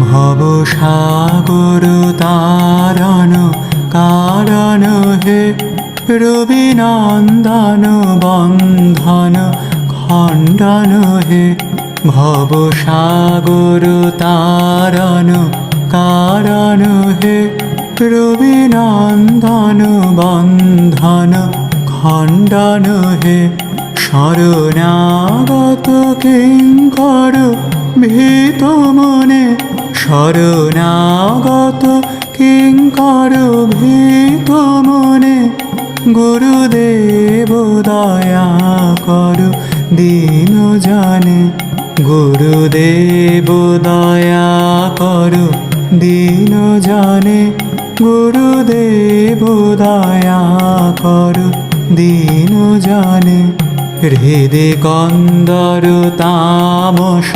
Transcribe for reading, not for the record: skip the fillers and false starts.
ভব সাগর তারণ কারণ হে রবিনন্দন বন্ধন খণ্ডন হে ভব সাগর তারণ কারণ হে রবিনন্দন বন্ধন খণ্ডন হে শরণাগত কিঙ্কর ভীত মনে শরণাগত কিঙ্কর ভীত মনে গুরুদেব দয়া করো দীন জানে গুরুদেব দয়া করো দীন জানে গুরুদেব দয়া করো দীন জানে হৃদে কন্দর তামস